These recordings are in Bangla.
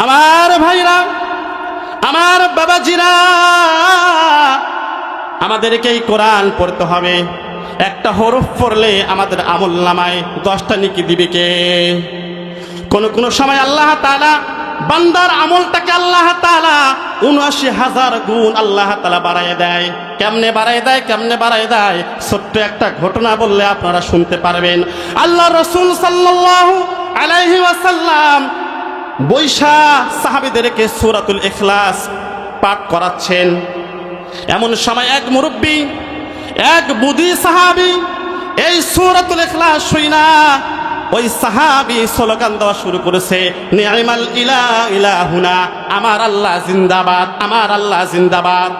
আমার ভাইরা, আমার বাবাজিরা, আমাদেরকে এই কোরআন পড়তে হবে। একটা হরফ পড়লে আমাদের আমলনামায় 10টা নেকি দিবে কে? কোন সময় আল্লাহ তাআলা বান্দার আমলটাকে আল্লাহ তাআলা ৭৯,০০০ গুণ আল্লাহ তাআলা বাড়ায় দেয়। কেমনে বাড়ায় দেয়, কেমনে বাড়ায় দেয়? ছোট্ট একটা ঘটনা বললে আপনারা শুনতে পারবেন। আল্লাহ রাসূল সাল্লাল্লাহু আলাইহি ওয়াসাল্লাম বৈশা সাহাবীদেরকে সূরাতুল ইখলাস পাঠ করাচ্ছেন। এমন সময় এক মুরব্বী, এক বুদ্ধি সাহাবী এই সূরাতুল ইখলাস শুইনা ওই সাহাবী স্লোগান দেওয়া শুরু করেছে, নি'মাল ইলাহুনা, আমার আল্লাহ জিন্দাবাদ, আমার আল্লাহ জিন্দাবাদ।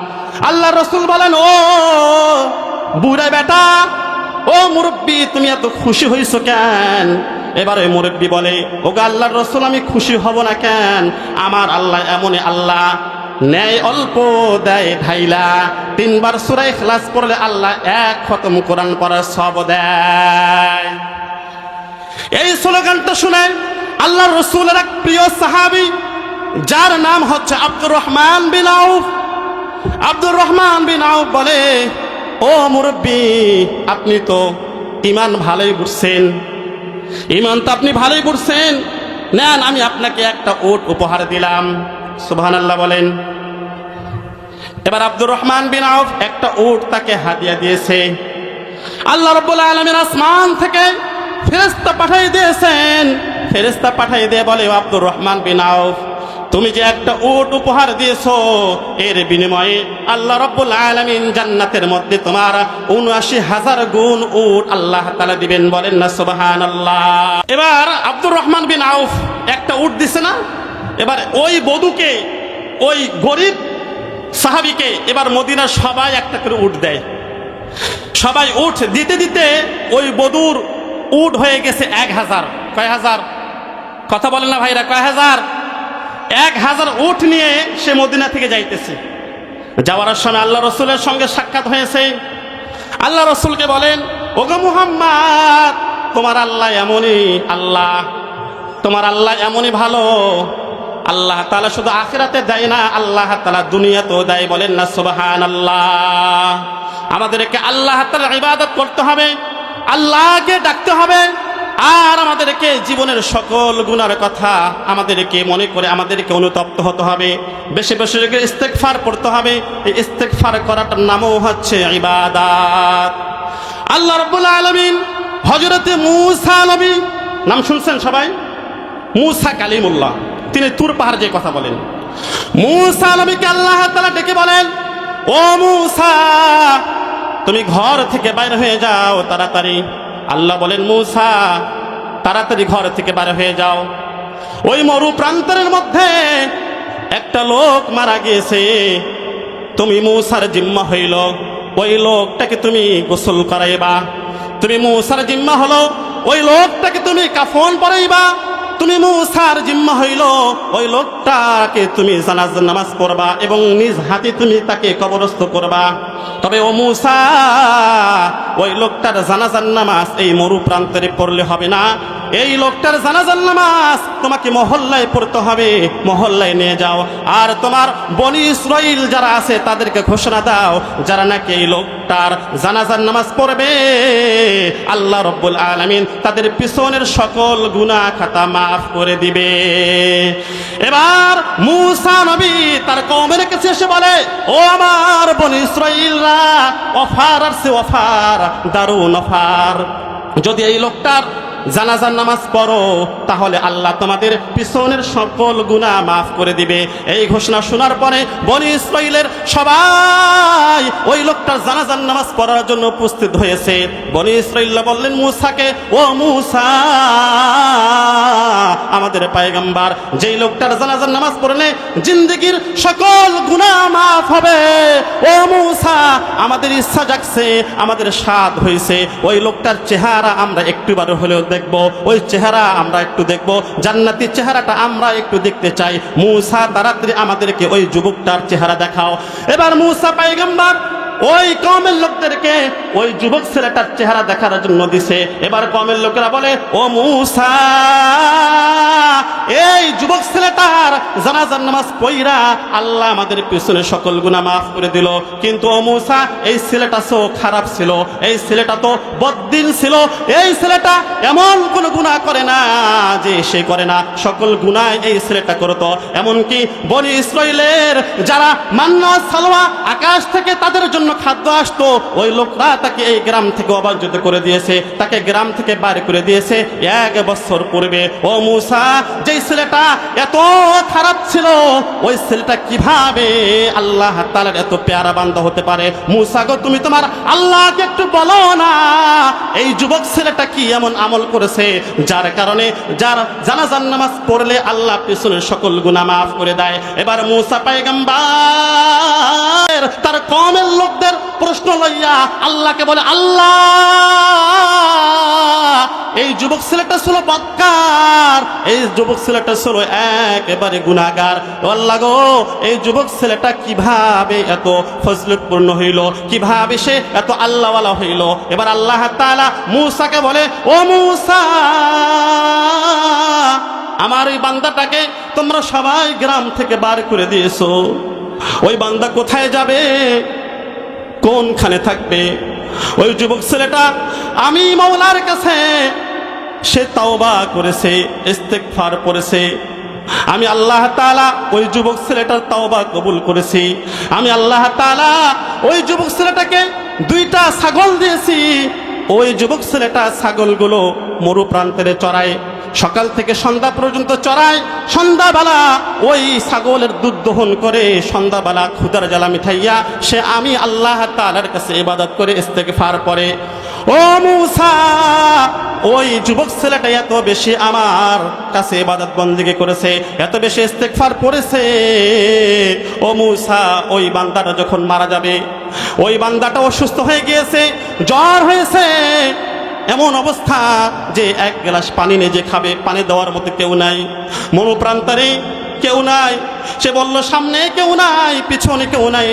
আল্লাহ রাসূল বলেন, ও বুড়া বেটা, ও মুরব্বী, তুমি এত খুশি হইছো কেন? এবার ওই মুরব্বী বলে, ওগো আল্লাহর রাসূল, আমি খুশি হব না কেন? আমার আল্লাহ এমনই আল্লাহ, ন্যায় অল্প দেয় ঢাইলা। 3 বার সূরা ইখলাস পড়লে আল্লাহ 1 খতম কোরআন পড়ার সওয়াব দেয়। এই স্লোগানটা শুনে আল্লাহর রাসূলের এক প্রিয় সাহাবী, যার নাম হচ্ছে আব্দুর রহমান বিন আউফ, আব্দুর রহমান বিন আউফ বলে, ও মুরব্বী, আপনি তো ঈমান ভালোই বুঝছেন, ঈমান তো আপনি ভালোই বুঝছেন, নেন আমি আপনাকে একটা উট উপহার দিলাম। সুবহানাল্লাহ বলেন। এবার আব্দুর রহমান বিন আউফ একটা উট তাকে হাদিয়া দিয়েছে। আল্লাহ রাব্বুল আলামিন আসমান থেকে ফেরেশতা পাঠিয়ে দিয়েছেন। ফেরেশতা পাঠিয়ে দিয়ে বলে, আব্দুর রহমান বিন আউফ, তুমি যে একটা উট উপহার দিয়েছো, এর বিনিময়ে আল্লাহ রাব্বুল আলামিন জান্নাতের মধ্যে তোমার ৭৯,০০০ গুণ উট আল্লাহ তাআলা দিবেন। বলেন না সুবহানাল্লাহ। এবার আব্দুর রহমান বিন আউফ একটা উট দিছে না, এবার ওই বধূকে, ওই গরিব সাহাবীকে এবার মদিনার সবাই একটা করে উট দেয়। সবাই উট দিতে দিতে ওই বধূর উট হয়ে গেছে ১,০০০। কয় হাজার? কথা বলেন না ভাইরা, কয় হাজার? ১,০০০ উট নিয়ে সে মদিনা থেকে যাইতেছে। যাওয়ার সময় আল্লাহ রাসূলের সঙ্গে সাক্ষাৎ হয়েছে। আল্লাহ রাসূলকে বলেন, ওগো মুহাম্মদ, তোমার আল্লাহ এমনই আল্লাহ, তোমার আল্লাহ এমনই ভালো, আল্লাহ তাআলা শুধু আখিরাতে দেয় না, আল্লাহ তাআলা দুনিয়াতেও দেয়। বলেন না সুবহানাল্লাহ। আমাদেরকে আল্লাহ তাআলার ইবাদত করতে হবে, আল্লাহকে ডাকতে হবে, আর আমাদেরকে জীবনের সকল গুনার কথা আমাদেরকে মনে করে আমাদেরকে অনুতপ্ত হতে হবে। বেশি বেশি করে ইস্তেগফার পড়তে হবে। এই ইস্তেগফার করাটার নামও হচ্ছে ইবাদত। আল্লাহ রাব্বুল আলামিন হযরতে মূসা নবী, নাম শুনছেন সবাই? মূসা কালিমুল্লাহ, তিনি তুর পাহাড় যে কথা বলেন। মূসা নবীকে আল্লাহ তাআলা ডেকে বলেন, ও মূসা, তুমি ঘর থেকে বাইরে হয়ে যাও তাড়াতাড়ি। আল্লাহ বলেন, মূসা, তাড়াতাড়ি ঘর থেকে বাইরে হয়ে যাও। ওই মরু প্রান্তরের মধ্যে একটা লোক মারা গিয়েছে, তুমি মূসার জিম্মা হইল ওই লোকটাকে তুমি গোসল করাইবা। তুমি মূসার জিম্মা হলো ওই লোকটাকে তুমি কাফন পরাইবা। তুমি মূসার জিম্মা হইল ওই লোকটাকে তুমি জানাজার নামাজ পড়বা এবং নিজ হাতে তুমি তাকে কবরস্থ করবা। তবে ও মূসা, ওই লোকটার জানাজার নামাজ এই মরু প্রান্তরে পড়লে হবে না, এই লোকটার জানাজার নামাজ তোমাকে মহল্লায় পড়তে হবে। মহল্লায় নিয়ে যাও, আর তোমার বনি ইসরাইল যারা আছে তাদেরকে ঘোষণা দাও, যারা নাকি এই লোকটার জানাজার নামাজ পড়বে, আল্লাহ রাব্বুল আলামিন তাদের পিছনের সকল গুনাহ খাতা মাফ করে দিবে। এবার মূসা নবী তার কওমের কাছে এসে বলে, ও আমার বনি ইসরাইলরা, অফার আসছে, অফার, দারুন অফার। যদি এই লোকটার জানাজার নামাজ পড়ো তাহলে আল্লাহ তোমাদের পিছনের সকল গুনাহ মাফ করে দিবে। এই ঘোষণা শোনার পরে বনি ইসরাইলের সবাই ওই লোকটার জানাজার নামাজ পড়ার জন্য উপস্থিত হয়েছে। বনি ইসরাইল বললেন মূসাকে, ও মূসা, আমাদের পয়গম্বর যেই লোকটার জানাজার নামাজ পড়লে জিন্দেগীর সকল গুনাহ মাফ হবে, ও মূসা, আমাদের ইচ্ছা জাগছে, আমাদের স্বাদ হয়েছে, ওই লোকটার চেহারা আমরা একটুবার হলেও দেখব, ওই চেহারা আমরা একটু দেখব, জান্নাতি চেহারাটা আমরা একটু দেখতে চাই। মূসা, তাড়াতাড়ি আমাদেরকে ওই যুবকটার চেহারা দেখাও। এবার মূসা পয়গম্বর ওই কওমের লোক লোকদেরকে ওই যুবক ছেলেটার চেহারা দেখার জন্য দিছে। এবার কওমের লোকেরা বলে, ও মূসা, এই যুবক ছেলেটার জানাজার নামাজ পড়া আল্লাহ আমাদের পিছনে সকল গুনাহ মাফ করে দিল, কিন্তু ও মূসা এই ছেলেটা তো খারাপ ছিল, এই ছেলেটা তো বদ্দিন ছিল, এই ছেলেটা এমন কোন গুনাহ করে না যে সে করে না, সকল গুনাহ এই ছেলেটা করতো। এমনকি বনি ইসরাইলের যারা মান্না সালওয়া আকাশ থেকে তাদের জন্য খাদ্য আসতো, ওই লোকরা তাকে এই গ্রাম থেকে অবাঞ্ছিত করে দিয়েছে, তাকে গ্রাম থেকে বাইরে করে দিয়েছে 1 বছর পূর্বে। ও মূসা, যেই ছেলেটা এত খারাপ ছিল, ওই ছেলেটা কিভাবে আল্লাহ তাআলার এত পেয়ারা বান্দা হতে পারে? মূসা গো, তুমি তোমার আল্লাহকে একটু বলো না, এই যুবক ছেলেটা কি এমন আমল করেছে যার কারণে যার জানাজার নামাজ পড়লে আল্লাহ পিছনের সকল গুনাহ মাফ করে দেয়। এবার মূসা পয়গম্বর তার কওমের লোকদের প্রশ্ন লইয়া আল্লাহকে বলে, আল্লাহ, এই যুবক ছেলেটা ছিল বদকার, এই যুবক ছেলেটা ছিল একেবারে গুনাহগার। আল্লাহ গো, এই যুবক ছেলেটা কিভাবে এত ফজলতপূর্ণ হইল, কিভাবে সে এত আল্লাহওয়ালা হইল? এবার আল্লাহ তাআলা মূসাকে বলে, ও মূসা, আমার এই বান্দাটাকে তোমরা সবাই গ্রাম থেকে বার করে দিয়েছো, ওই বান্দা কোথায় যাবে, কোনখানে থাকবে? ওই যুবক ছেলেটা আমি মাওলার কাছে সে তাওবা করেছে, ইস্তেগফার করেছে, আমি আল্লাহ তাআলা ওই যুবক ছেলেটার তাওবা কবুল করেছি। আমি আল্লাহ তাআলা ওই যুবক ছেলেটাকে 2টা ছাগল দিয়েছি, ওই যুবক ছেলেটা ছাগলগুলো মরু প্রান্তরে চড়ায়, সকাল থেকে সন্ধ্যা পর্যন্ত চড়ায়, সন্ধ্যাবেলা ওই ছাগলের দুধ দহন করে সন্ধ্যাবেলা ক্ষুধার জ্বালা মিঠাইয়া সে আমি আল্লাহ তাআলার কাছে ইবাদত করে ইস্তেগফার পড়ে। ও মূসা, ওই যুবক ছেলেটা এত বেশি আমার কাছে ইবাদত বন্দেগী করেছে, এত বেশি ইস্তেগফার পড়েছে, ও মূসা, ওই বান্দাটা যখন মারা যাবে, ওই বান্দাটা অসুস্থ হয়ে গিয়েছে, জ্বর হয়েছে, এমন অবস্থা যে 1 গ্লাস পানি নিজে খাবে, পানি দেওয়ার মতো কেউ নাই, মরুপ্রান্তরে কেউ নাই। সে বলল, সামনে কেউ নাই, পিছনে কেউ নাই,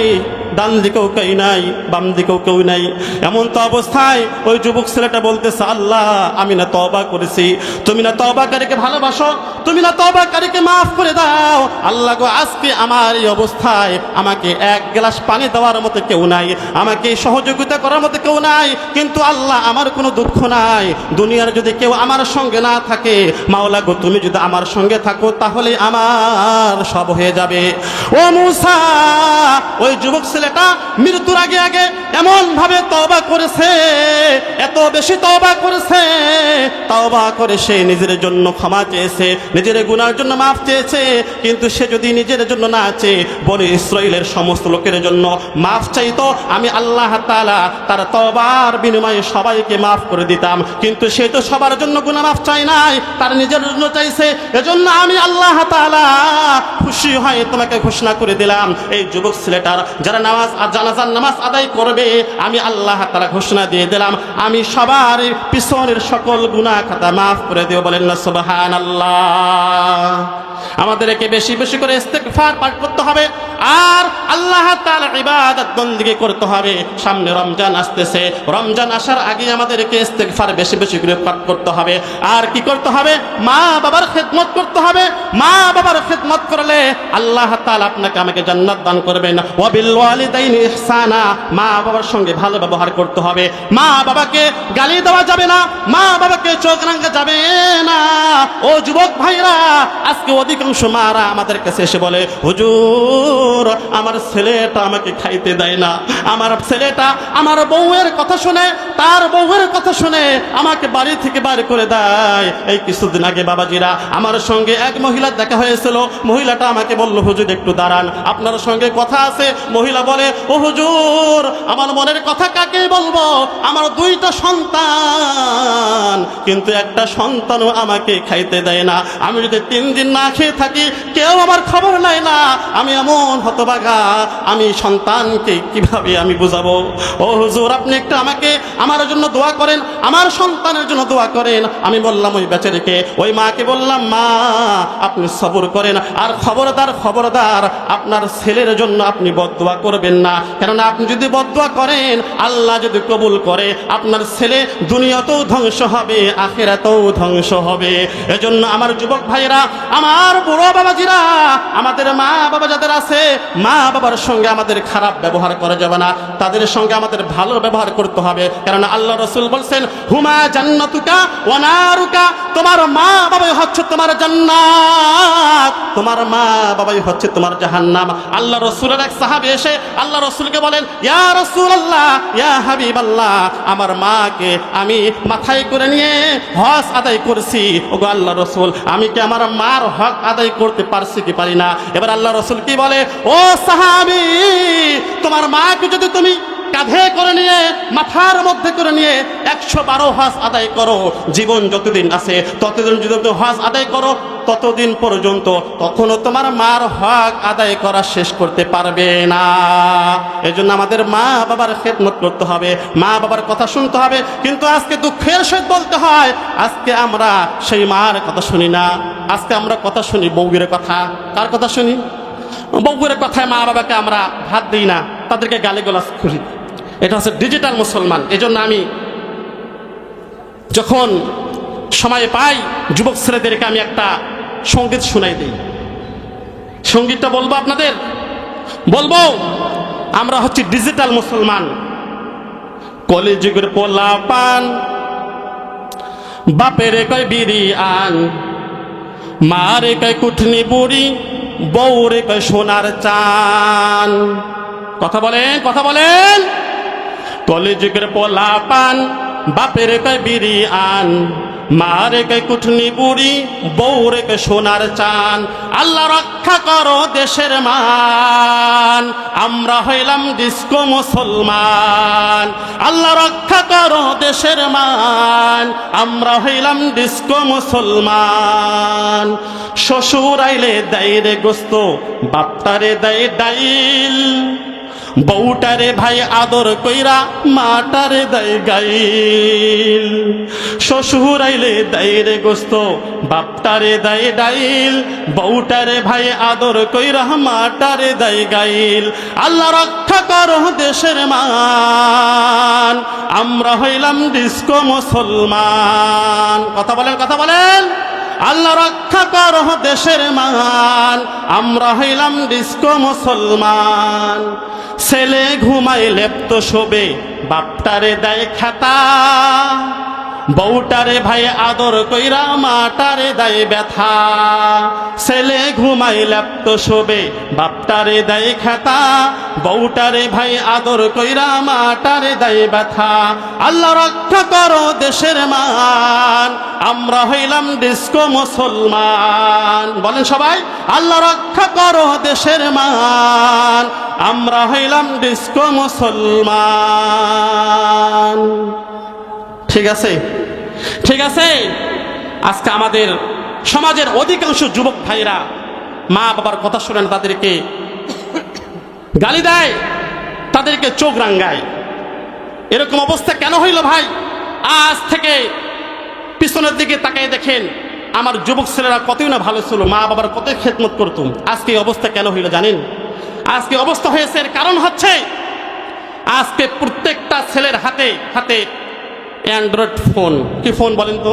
ডান দিকেও কেউ নাই, বাম দিকেও কেউ নাই। এমন তো অবস্থায় ওই যুবক ছেলেটা বলতেছে, আল্লাহ, আমি না তওবা করেছি, তুমি না তওবাকারীকে ভালোবাসো, তুমি না তওবাকারীকে মাফ করে দাও। আল্লাহ গো, আজকে আমার এই অবস্থায় আমাকে 1 গ্লাস পানি দেওয়ার মতো কেউ নাই, আমাকে সহযোগিতা করার মতো কেউ নাই, কিন্তু আল্লাহ আমার কোনো দুঃখ নাই, দুনিয়ার যদি কেউ আমার সঙ্গে না থাকে, মাওলা গো, তুমি যদি আমার সঙ্গে থাকো তাহলে আমার সব হয়ে যাবে। ও মূসা, ওই যুবক ছেলেটা মৃত্যুর আগে আগে এমন ভাবে তওবা করেছে, এত বেশি তওবা করেছে, তওবা করে সে নিজের জন্য ক্ষমা চেয়েছে, নিজের গুনাহের জন্য মাফ চেয়েছে, কিন্তু সে যদি নিজের জন্য না চেয়ে বনি ইসরাইলের সমস্ত লোকের জন্য মাফ চাইতো, আমি আল্লাহ তাআলা তার তওবার বিনিময়ে সবাইকে মাফ করে দিতাম, কিন্তু সে তো সবার জন্য গুনাহ মাফ চায় নাই, তার নিজের জন্য চাইছে। এজন্য আমি আল্লাহ তাআলা খুশি হয়ে তোমাকে ঘোষণা করে দিলাম, এই যুবক ছেলেটার যারা নামাজ জানাজার নামাজ আদায় করবে, আমি আল্লাহ তাআলা ঘোষণা দিয়ে দিলাম, আমি সবার পিছনের সকল গুনাহ খাতা মাফ করে দেব। বলেন না সুবহানাল্লাহ। আমাদেরকে বেশি বেশি করে ইস্তেগফার পাঠ করতে হবে, আর আল্লাহ তাআলার ইবাদত বন্দেগী করতে হবে। সামনে রমজান আসতেছে, রমজান আসার আগে আমাদেরকে ইস্তেগফার বেশি বেশি করে পাঠ করতে হবে। আর কি করতে হবে? মা বাবার খেদমত করতে হবে। মা বাবার খেদমত করলে আল্লাহ তাআলা আপনাকে আমাকে জান্নাত দান করবেন। ওয়া বিল ওয়ালিদাইনি ইহসানা, মা বাবার সঙ্গে ভালো ব্যবহার করতে হবে। মা বাবাকে গালি দেওয়া যাবে না, মা বাবাকে চোখ রাঙা যাবে না। ও যুবক ভাইরা, আজকে অধিকাংশ মারা আমাদের কাছে এসে বলে, হুজুর, আমার ছেলেটা আমাকে খাইতে দেয় না, আমার ছেলেটা আমার বউয়ের কথা শুনে, তার বউয়ের কথা শুনে আমাকে বাড়ি থেকে বার করে দেয়। এই কিছুদিন আগে বাবাজিরা আমার সঙ্গে এক মহিলা দেখা হয়েছিল, মহিলাটা আমাকে বলল, হুজুর একটু দাঁড়ান, আপনার সঙ্গে কথা আছে। মহিলা বলে, ও হুজুর, আমার মনের কথা কাকে বলবো, আমার 2টা সন্তান, কিন্তু একটা সন্তানও আমাকে খাইতে দেয় না। আমি যদি 3 দিন না খেয়ে থাকি, কেউ আমার খবর নেয় না। আমি এমন হতভাগা, আমি সন্তানকে কিভাবে আমি বুঝাবো? ও হুজুর, আপনি একটু আমাকে আমার জন্য দোয়া করেন, আমার সন্তানের জন্য দোয়া করেন। আমি বললাম ওই বেচারিকে, ওই মাকে বললাম, মা আপনি সবর করেন, আর খবরদার খবরদার আপনার ছেলের জন্য আপনি বদদোয়া করবেন না। কেননা আপনি যদি বদদোয়া করেন, আল্লাহ যদি কবুল করে, আপনার ছেলে দুনিয়াতেও ধ্বংস হবে, আখিরাতেও ধ্বংস হবে। এজন্য আমার যুবক ভাইরা, আমার বুড়ো বাবাজিরা, আমাদের মা বাবা যাদের আছে, মা বাবার সঙ্গে আমাদের খারাপ ব্যবহার করা যাবে না, তাদের সঙ্গে আমাদের ভালো ব্যবহার করতে হবে। কারণ আল্লাহ রাসূল বলছেন, হুমা জান্নাতুকা ওয়া নারুকা, তোমার মা বাবাই হচ্ছে তোমার জান্নাত, তোমার মা বাবাই হচ্ছে তোমার জাহান্নাম। আল্লাহ রাসূলের এক সাহাবী এসে আল্লাহ রাসূলকে বলেন, ইয়া রাসূলুল্লাহ, ইয়া হাবিবাল্লাহ, আমার মাকে আমি মাথায় করে নিয়ে হজ আদায় করছি, ওগো আল্লাহ রাসূল, আমি কি আমার মার হক আদায় করতে পারছি কি পারি না? এবার আল্লাহ রাসূল কি বলে, ও সাহাবী, তোমার মাকে যদি তুমি কাঁধে করে নিয়ে, মাথার মধ্যে করে নিয়ে 112 হজ আদায় করো, জীবন যতদিন আছে ততদিন যদি তুমি হজ আদায় করো, ততদিন পর্যন্ত তখনও তোমার মার হক আদায় করা শেষ করতে পারবে না। এজন্য আমাদের মা বাবার খেদমত করতে হবে, মা বাবার কথা শুনতে হবে। কিন্তু আজকে দুঃখের সহিত বলতে হয়, আজকে আমরা সেই মার কথা শুনি না, আজকে আমরা কথা শুনি বউয়ের কথা। কার কথা শুনি? বউয়ের কথায় মা বাবাকে আমরা ভাত দিই না, তাদেরকে গালিগালাজ করি। এটা হচ্ছে ডিজিটাল মুসলমান। এজন্য আমি যখন সময় পাই, যুবক ছেলেদেরকে আমি একটা সঙ্গীত শুনাই দিই। সঙ্গীতটা বলবো আপনাদের, বলবো আমরা হচ্ছে ডিজিটাল মুসলমান। কলিযুগের পোলা পান, বাপেরে কয় বিড়ি আন, মারে কয় কুঠনি বুড়ি, বউরে কয় সোনার চান। কথা বলেন, কথা বলেন। কলিযুগের পোলা পান, বাপেরে কয় বিড়ি আন, মারে কয় কুঠনি বুড়ি, বউরে কয় সোনার চান। আল্লাহ রক্ষা করো দেশের মান, আমরা হইলাম ডিস্কো মুসলমান। আল্লাহ রক্ষা করো দেশের মান, আমরা হইলাম ডিস্কো মুসলমান। শ্বশুর আইলে দেয় রে গোস্ত, বাপটারে দেয় ডাইল, বউটারে ভাই আদর কইরা মাটারে দেয় গাইল। শ্বশুর আইলে দেয় রে গোস্ত, বাপটারে দেয় ডাইল, বউটারে ভাই আদর কইরা মাটারে দেয় গাইল। আল্লাহ রক্ষা করো দেশের মান, আমরা হইলাম ডিস্কো মুসলমান। কথা বলেন, কথা বলেন। আল্লাহ রক্ষা করো দেশের মান, আমরা হইলাম ডিস্কো মুসলমান। ছেলে ঘুমায় লেপ্ত শোবে, বাপটারে দেয় খাতা, বউটারে ভাই আদর কইরা মাটারে দেয় ব্যথা। ছেলে ঘুমায় লেপ্ত শোবে, বাপটারে দেয় খাতা, বউটারে ভাই আদর কইরা মাটারে দেয় ব্যথা। আল্লাহ রক্ষা করো দেশের মান, আমরা হইলাম ডিস্কো মুসলমান। বলেন সবাই, আল্লাহ রক্ষা করো দেশের মান, আমরা হইলাম ডিস্কো মুসলমান। ঠিক আছে, ঠিক আছে। আজকে আমাদের সমাজের অধিকাংশ যুবক ভাইরা মা বাবার কথা শোনেন, তাদেরকে গালি দেয়, তাদেরকে চোখ রাঙ্গায়। এরকম অবস্থা কেন হইল ভাই? আজ থেকে পিছনের দিকে তাকাই দেখেন, আমার যুবক ছেলেরা কতই না ভালো ছিল, মা বাবার কত খেদমত করতুম। আজকে এই অবস্থা কেন হইল জানেন? আজকে অবস্থা হয়েছে, এর কারণ হচ্ছে আজকে প্রত্যেকটা ছেলের হাতে হাতে অ্যান্ড্রয়েড ফোন। কি ফোন বলেন তো?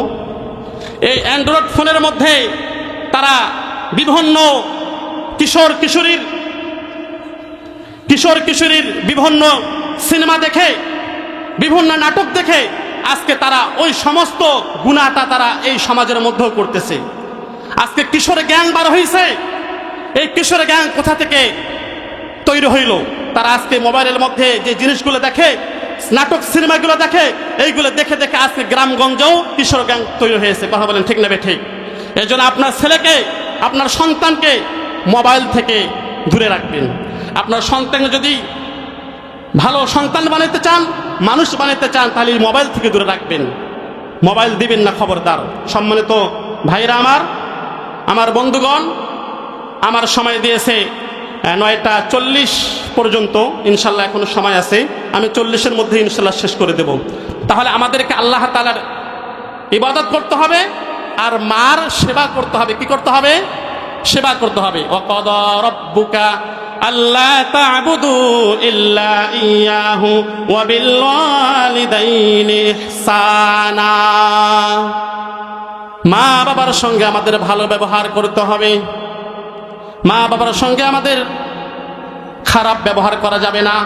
এই অ্যান্ড্রয়েড ফোনের মধ্যে তারা বিভিন্ন কিশোর কিশোরীর বিভিন্ন সিনেমা দেখে, বিভিন্ন নাটক দেখে আজকে তারা ওই সমস্ত গুনাহটা তারা এই সমাজের মধ্যেও করতেছে। আজকে কিশোর গ্যাং বার হয়েছে। এই কিশোর গ্যাং কোথা থেকে তৈরি হইল? তারা আজকে মোবাইলের মধ্যে যে জিনিসগুলো দেখে, নাটক সিনেমাগুলো দেখে, এইগুলো দেখে দেখে আজকে গ্রামগঞ্জেও কিশোর গ্যাং তৈরি হয়েছে। কথা বলেন ঠিক না ঠিক? এই জন্য আপনার ছেলেকে, আপনার সন্তানকে মোবাইল থেকে দূরে রাখবেন। আপনার সন্তান যদি ভালো সন্তান বানাতে চান, মানুষ বানাতে চান, তাহলে মোবাইল থেকে দূরে রাখবেন, মোবাইল দিবেন না, খবরদার। সম্মানিত ভাইরা আমার বন্ধুগণ, আমার সময় দিয়েছে 9:40 পর্যন্ত ইনশাল্লাহ এখনো সময় আছে, আমি 40-এর মধ্যে ইনশাল্লাহ শেষ করে দেব। তাহলে আমাদেরকে আল্লাহ তাআলার ইবাদত করতে হবে আর মার সেবা করতে হবে। কি করতে হবে? সেবা করতে হবে। ওয়াকাদা রাব্বুকা আল্লা তা'বুদু ইল্লা ইয়াহু ওয়া বিল ওয়ালিদাইনি ইহসানা। মা বাবার সঙ্গে আমাদের ভালো ব্যবহার করতে হবে। মা বাবার সঙ্গে আমাদের খারাপ ব্যবহার করা যাবে না।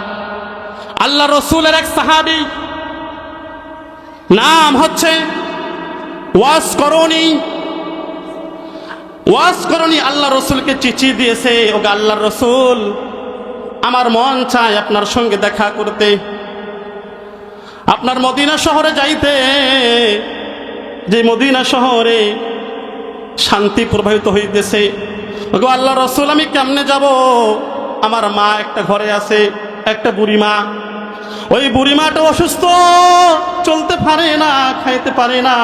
আল্লাহ রসুলের এক সাহাবী, নাম হচ্ছে ওয়াস করণী, আল্লাহ রসুলকে চিঠি দিয়েছে, ওকে আল্লাহ রসুল, আমার মন চায় আপনার সঙ্গে দেখা করতে, আপনার মদিনা শহরে যাইতে, যে মদিনা শহরে শান্তি প্রবাহিত হইতেছে। ওগো আল্লাহ রসুল, আমি কেমনে যাব? আমার মা একটা ঘরে আছে, একটা বুড়ি মা, ওই বুড়ি মাটা অসুস্থ, চলতে পারে না, খাইতে পারে না।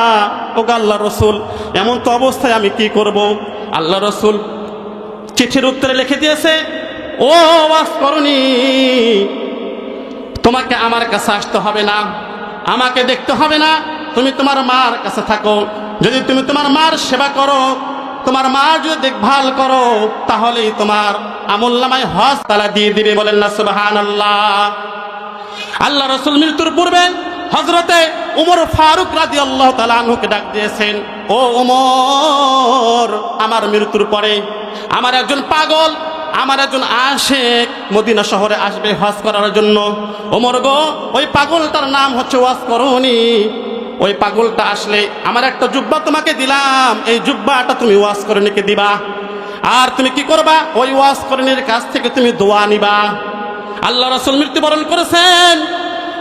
ওগো আল্লাহ রসুল, এমন তো অবস্থায় আমি কি করব? আল্লাহ রসুল চিঠির উত্তরে লিখে দিয়েছে, ও ওয়াস করণী, তোমাকে আমার কাছে আসতে হবে না, আমাকে দেখতে হবে না, তুমি তোমার মার কাছে থাকো। যদি তুমি তোমার মার সেবা করো, তোমার মা যদি দেখভাল করো, তাহলেই তোমার আমলনামায় হজ তাআলা দিয়ে দিবে। বলেন না সুবহানাল্লাহ। আল্লাহ রাসূল মৃত্যুর পূর্বে হযরতে ওমর ফারুক রাদিয়াল্লাহু তাআলা আনহুকে ডাক দিয়েছেন, ও ওমর, আমার মৃত্যুর পরে আমার একজন পাগল, আমার একজন আশিক মদিনা শহরে আসবে হজ করার জন্য। ওমর গো, ওই পাগলটার নাম হচ্ছে ওয়াস করণী। ওই পাগলটা আসলে আমার একটা জুব্বা তোমাকে দিলাম, এই জুব্বাটা তুমি ওয়াস করণীকে দিবা, আর তুমি কি করবা? ওই ওয়াস করণীর কাছ থেকে তুমি দোয়া নিবা। আল্লাহ রাসূল মৃত্যুবরণ করেছেন।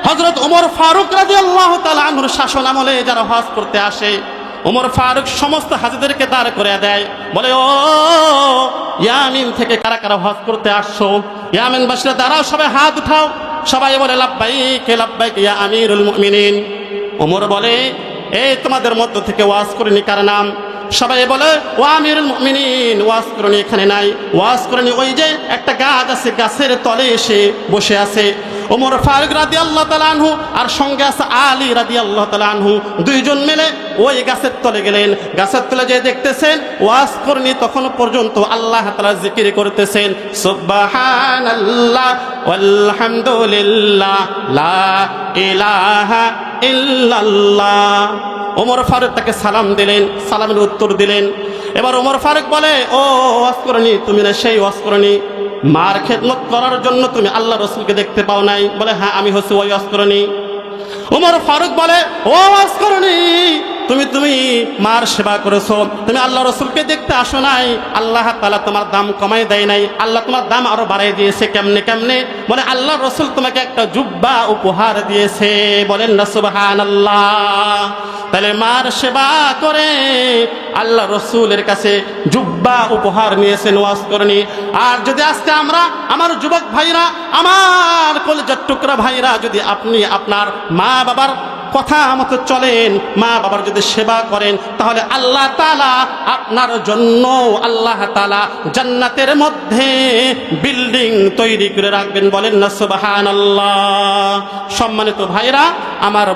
হযরত ওমর ফারুক রাদিয়াল্লাহু তাআলা আনহুর শাসন আমলে যারা হজ করতে আসে, ওমর ফারুক সমস্ত হাজীদেরকে দাঁড় করে দেয়, বলে, ও ইয়ামিন থেকে কারা কারা হজ করতে আসছো? ইয়ামিনবাসীরা দাঁড়াও, সবাই হাত উঠাও। সবাই বলে, লাব্বাইক লাব্বাইক ইয়া আমিরুল মুমিনিন। ওমর বলে, এই তোমাদের মধ্য থেকে ওয়াজ করণী কার নাম? সবাই বলে, ও আমিরুল মুমিনিন, ওয়াজ করণী এখানে নাই। ওয়াজ করণী ওই যে একটা গাছ আছে, গাছের তলে এসে বসে আছে। ওমর ফারুক রাদিয়াল্লাহু তাআলা আনহু আর সঙ্গে আছে আলী রাদিয়াল্লাহু তাআলা আনহু, দুইজন মিলে ওই গাছের তলে গেলেন। গাছের তলে যে দেখতেছেন ওয়াজ করণী তখন পর্যন্ত আল্লাহ তাআলা জিকির করতেছেন, সুবহানাল্লাহ ওয়ালহামদুলিল্লাহ লা ইলাহা ইল্লাল্লাহ। ওমর ফারুক তাকে সালাম দিলেন, সালামের উত্তর দিলেন। এবার ওমর ফারুক বলে, ও ওয়াজ করণী, তুমি না সেই ওয়াজ করণী, মার খেদমত করার জন্য তুমি আল্লাহ রসুলকে দেখতে পাও নাই? বলে, হ্যাঁ, আমি হচ্ছি ওই ওয়াজ করণী। ওমর ফারুক বলে, ও ওয়াজ করণী, তুমি মার সেবা করেছো, তুমি আল্লাহ রসুলকে দেখতে আসো নাই। আল্লাহ তাআলা তোমার দাম কমাই দেয় নাই, আল্লাহ তোমার দাম আরো বাড়াই দিয়েছে। কেমনে কেমনে? বলে, আল্লাহ রসুল তোমাকে একটা জুব্বা উপহার দিয়েছে। বলেন না সুবহানাল্লাহ। তাহলে মার সেবা করে আল্লাহ রসুলের কাছে জুব্বা উপহার নিয়েছেন ওয়াজ করণী। আর যদি আজকে আমরা, আমার যুবক ভাইরা, আমার কলিজার টুকরা ভাইরা, যদি আপনি আপনার মা বাবার কথা মতো চলেন, মা বাবার যদি সেবা করেন, তাহলে আল্লাহ তাআলা আপনার জন্য, আল্লাহ তাআলা জান্নাতের মধ্যে বিল্ডিং তৈরি করে রাখবেন। বলেন না সুবহানাল্লাহ। সম্মানিত ভাইরা, আমার